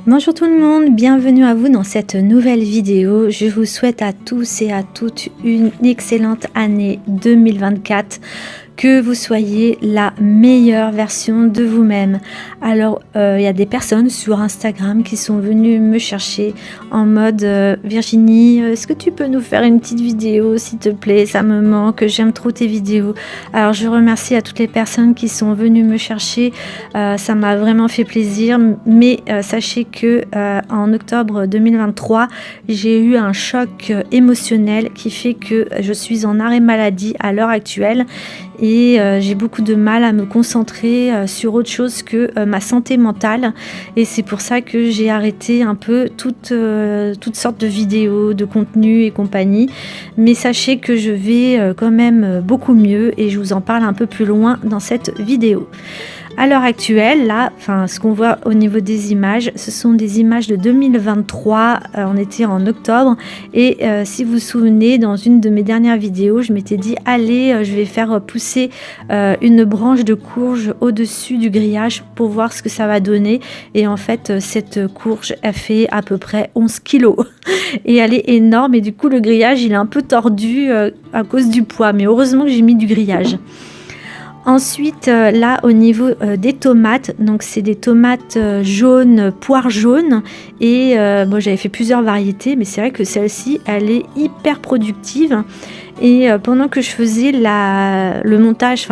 Bonjour tout le monde, bienvenue à vous dans cette nouvelle vidéo. Je vous souhaite à tous et à toutes une excellente année 2024. Que vous soyez la meilleure version de vous-même. Alors, il y a des personnes sur Instagram qui sont venues me chercher en mode Virginie, est-ce que tu peux nous faire une petite vidéo, s'il te plaît? Ça me manque, j'aime trop tes vidéos. Alors, je remercie à toutes les personnes qui sont venues me chercher. Ça m'a vraiment fait plaisir. Mais sachez que en octobre 2023, j'ai eu un choc émotionnel qui fait que je suis en arrêt maladie à l'heure actuelle. Et j'ai beaucoup de mal à me concentrer sur autre chose que ma santé mentale, et c'est pour ça que j'ai arrêté un peu toutes sortes de vidéos, de contenus et compagnie. Mais sachez que je vais quand même beaucoup mieux et je vous en parle un peu plus loin dans cette vidéo. À l'heure actuelle, là, ce qu'on voit au niveau des images, ce sont des images de 2023, on était en octobre, et si vous vous souvenez, dans une de mes dernières vidéos, je m'étais dit, allez, je vais faire pousser une branche de courge au-dessus du grillage pour voir ce que ça va donner. Et en fait, cette courge, elle fait à peu près 11 kilos, et elle est énorme, et du coup, le grillage, il est un peu tordu à cause du poids, mais heureusement que j'ai mis du grillage. Ensuite, là, au niveau des tomates, donc c'est des tomates jaunes, poire jaune. Et bon, j'avais fait plusieurs variétés, mais c'est vrai que celle-ci, elle est hyper productive. Et pendant que je faisais le montage,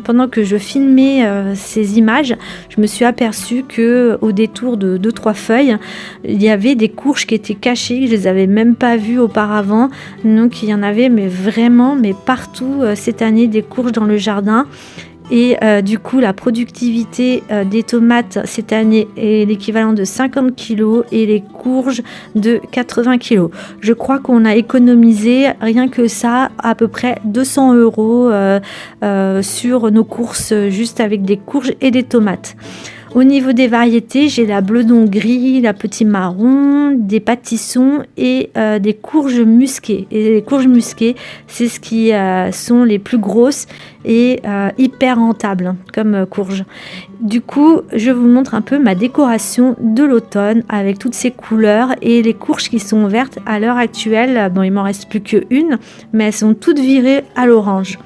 pendant que je filmais ces images, je me suis aperçue que au détour de 2-3 feuilles, il y avait des courges qui étaient cachées, que je les avais même pas vues auparavant. Donc il y en avait mais vraiment partout cette année, des courges dans le jardin. Et du coup, la productivité des tomates cette année est l'équivalent de 50 kg et les courges de 80 kg. Je crois qu'on a économisé rien que ça à peu près 200 € sur nos courses juste avec des courges et des tomates. Au niveau des variétés, j'ai la Bledon gris, la petit marron, des pâtissons et des courges musquées. Et les courges musquées, c'est ce qui sont les plus grosses et hyper rentables comme courges. Du coup, je vous montre un peu ma décoration de l'automne avec toutes ces couleurs et les courges qui sont vertes à l'heure actuelle. Bon, il m'en reste plus qu'une, mais elles sont toutes virées à l'orange.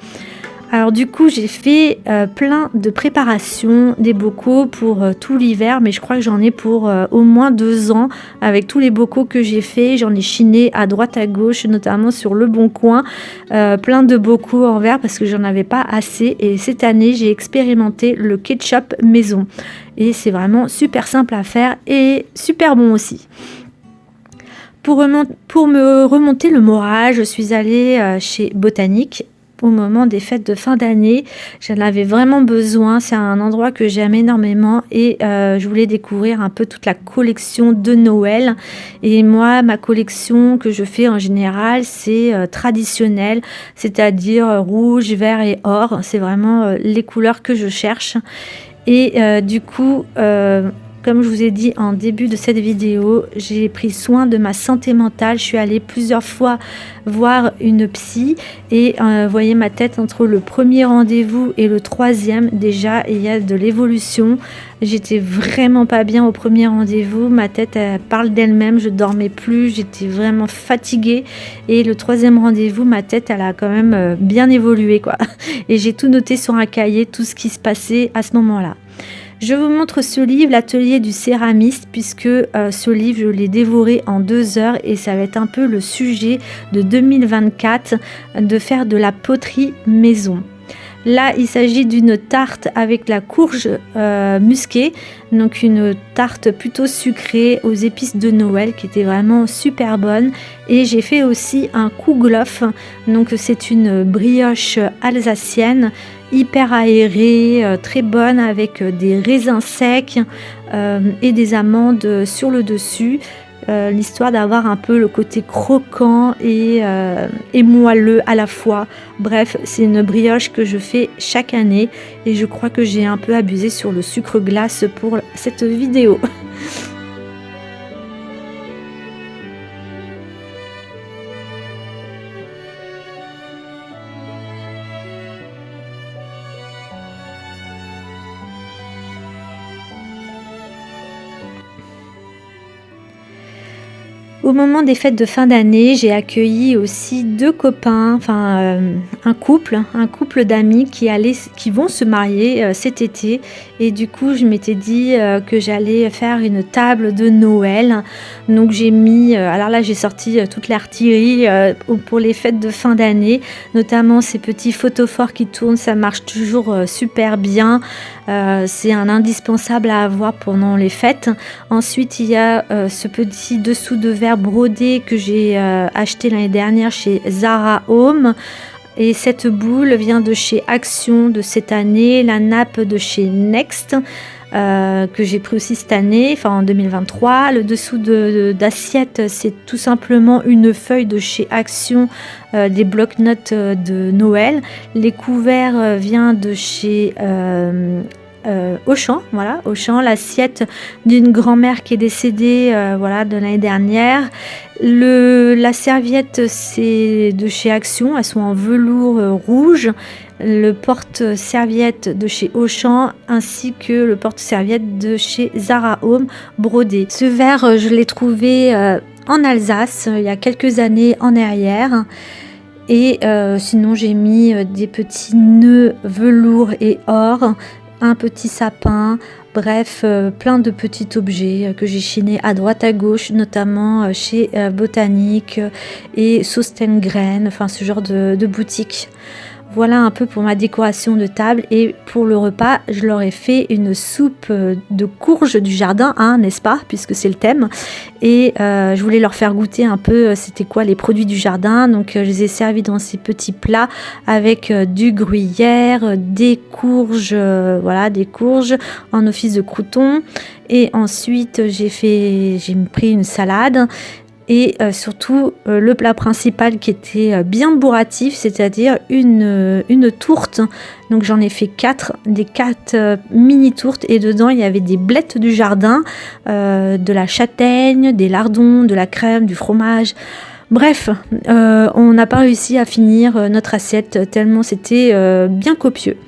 Alors du coup, j'ai fait plein de préparations, des bocaux pour tout l'hiver, mais je crois que j'en ai pour au moins 2 ans avec tous les bocaux que j'ai fait. J'en ai chiné à droite à gauche, notamment sur Le Bon Coin, plein de bocaux en verre parce que j'en avais pas assez. Et cette année, j'ai expérimenté le ketchup maison. Et c'est vraiment super simple à faire et super bon aussi. Pour me remonter le moral, je suis allée chez Botanique au moment des fêtes de fin d'année. J'en avais vraiment besoin. C'est un endroit que j'aime énormément et je voulais découvrir un peu toute la collection de Noël. Et moi, ma collection que je fais en général, c'est traditionnelle, c'est-à-dire rouge, vert et or. C'est vraiment les couleurs que je cherche. Et du coup, comme je vous ai dit en début de cette vidéo, j'ai pris soin de ma santé mentale. Je suis allée plusieurs fois voir une psy et voyez ma tête entre le premier rendez-vous et le troisième. Déjà, il y a de l'évolution. J'étais vraiment pas bien au premier rendez-vous. Ma tête, elle parle d'elle-même. Je dormais plus. J'étais vraiment fatiguée. Et le troisième rendez-vous, ma tête, elle a quand même bien évolué, quoi. Et j'ai tout noté sur un cahier, tout ce qui se passait à ce moment-là. Je vous montre ce livre, l'atelier du céramiste, puisque ce livre, je l'ai dévoré en 2 heures et ça va être un peu le sujet de 2024, de faire de la poterie maison. Là, il s'agit d'une tarte avec la courge musquée, donc une tarte plutôt sucrée aux épices de Noël qui était vraiment super bonne. Et j'ai fait aussi un kouglof, donc c'est une brioche alsacienne hyper aérée, très bonne avec des raisins secs et des amandes sur le dessus. L'histoire d'avoir un peu le côté croquant et moelleux à la fois. Bref, c'est une brioche que je fais chaque année et je crois que j'ai un peu abusé sur le sucre glace pour cette vidéo. Au moment des fêtes de fin d'année, j'ai accueilli aussi 2 copains, enfin un couple d'amis qui vont se marier cet été. Et du coup, je m'étais dit que j'allais faire une table de Noël. Donc j'ai mis, alors là j'ai sorti toute l'artillerie pour les fêtes de fin d'année, notamment ces petits photophores qui tournent, ça marche toujours super bien. C'est un indispensable à avoir pendant les fêtes. Ensuite, il y a ce petit dessous de verre brodé que j'ai acheté l'année dernière chez Zara Home. Et cette boule vient de chez Action de cette année, la nappe de chez Next. Que j'ai pris aussi cette année, enfin en 2023. Le dessous d'assiette, c'est tout simplement une feuille de chez Action, des blocs-notes de Noël. Les couverts viennent de chez Auchan, voilà, Auchan, l'assiette d'une grand-mère qui est décédée voilà, de l'année dernière. La serviette, c'est de chez Action, elles sont en velours rouge. Le porte-serviette de chez Auchan ainsi que le porte-serviette de chez Zara Home brodé. Ce verre, je l'ai trouvé en Alsace il y a quelques années en arrière. Et sinon, j'ai mis des petits nœuds velours et or, un petit sapin, bref, plein de petits objets que j'ai chinés à droite à gauche, notamment chez Botanique et Sostengren, enfin ce genre de boutique. Voilà un peu pour ma décoration de table, et pour le repas, je leur ai fait une soupe de courges du jardin, hein, n'est-ce pas, puisque c'est le thème. Et je voulais leur faire goûter un peu c'était quoi les produits du jardin. Donc je les ai servis dans ces petits plats avec du gruyère, des courges, voilà, des courges en office de croûtons. Et ensuite j'ai pris une salade. Et surtout le plat principal qui était bien bourratif, c'est-à-dire une tourte. Donc j'en ai fait 4 mini tourtes, et dedans il y avait des blettes du jardin, de la châtaigne, des lardons, de la crème, du fromage. Bref, on n'a pas réussi à finir notre assiette tellement c'était bien copieux.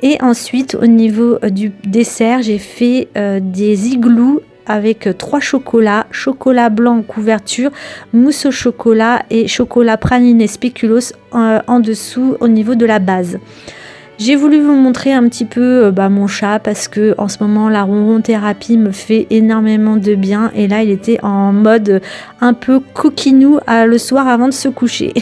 Et ensuite au niveau du dessert, j'ai fait des igloos avec 3 chocolats, chocolat blanc en couverture, mousse au chocolat et chocolat praliné spéculoos en dessous au niveau de la base. J'ai voulu vous montrer un petit peu mon chat, parce que en ce moment la ronron thérapie me fait énormément de bien, et là il était en mode un peu coquinou le soir avant de se coucher.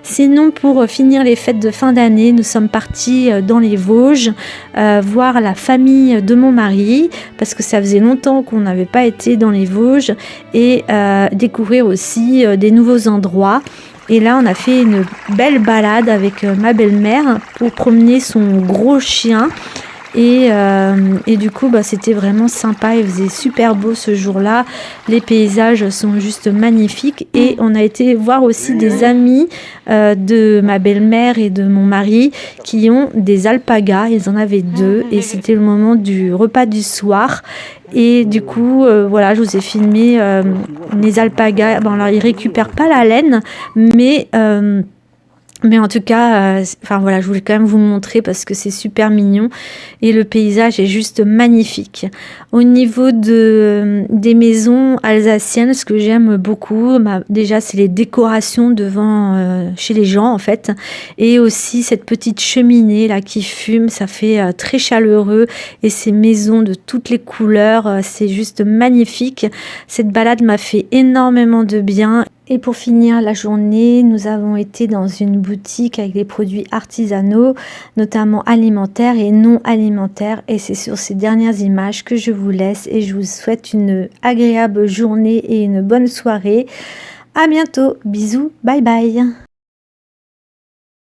Sinon, pour finir les fêtes de fin d'année, nous sommes partis dans les Vosges voir la famille de mon mari, parce que ça faisait longtemps qu'on n'avait pas été dans les Vosges, et découvrir aussi des nouveaux endroits. Et là, on a fait une belle balade avec ma belle-mère pour promener son gros chien. Et du coup, c'était vraiment sympa. Il faisait super beau ce jour-là. Les paysages sont juste magnifiques. Et on a été voir aussi des amis de ma belle-mère et de mon mari qui ont des alpagas. Ils en avaient 2. Et c'était le moment du repas du soir. Et du coup, voilà, je vous ai filmé les alpagas. Bon, alors, ils récupèrent pas la laine, mais en tout cas, voilà, je voulais quand même vous montrer parce que c'est super mignon et le paysage est juste magnifique. Au niveau des maisons alsaciennes, ce que j'aime beaucoup, déjà c'est les décorations devant chez les gens en fait, et aussi cette petite cheminée là qui fume, ça fait très chaleureux, et ces maisons de toutes les couleurs, c'est juste magnifique. Cette balade m'a fait énormément de bien. Et pour finir la journée, nous avons été dans une boutique avec des produits artisanaux, notamment alimentaires et non alimentaires. Et c'est sur ces dernières images que je vous laisse, et je vous souhaite une agréable journée et une bonne soirée. À bientôt, bisous, bye bye.